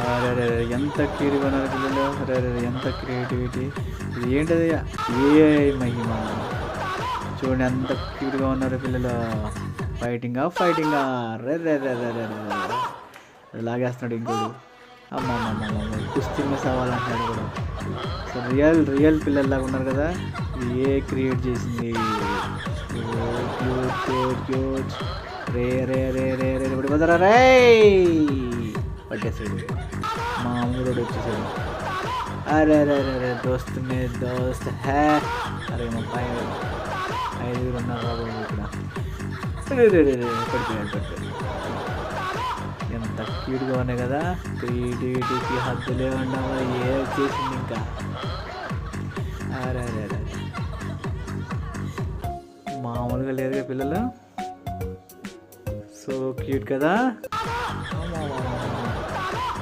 అరే ఎంత క్యూట్గా ఉన్నారు పిల్లలు. అరే ఎంత క్రియేటివిటీ. ఇది ఏంటది? ఏఐ మహిమ. చూడండి ఎంత క్యూట్గా ఉన్నారు పిల్లలు. ఫైటింగా రే రే రే రే రే రే లాగేస్తున్నాడు ఇంకోడు. అమ్మ కుస్తీ మీద సవాలంటున్నాడు కూడా. సో రియల్ పిల్లల్లాగా ఉన్నారు కదా. ఏ క్రియేట్ చేసింది. క్యూట్ రే రే రే రే రే పడిపోతారా రే. పట్టేసాడు మా అమ్ముడు వచ్చేసాడు. అరే అరే అరే అరే దోస్త్ మే దోస్త్ హే. అరే మా పై 5 ఉన్నారు బాబు ఇక్కడ. పడిపోయాడు. ఎంత క్యూట్గా ఉన్నాయి కదా. క్రియేటివిటీకి హద్దులే ఉండవు. ఏ చేసింది ఇంకా. అరే అరే అరే మామూలుగా లేదుగా పిల్లలు. సో క్యూట్ కదా.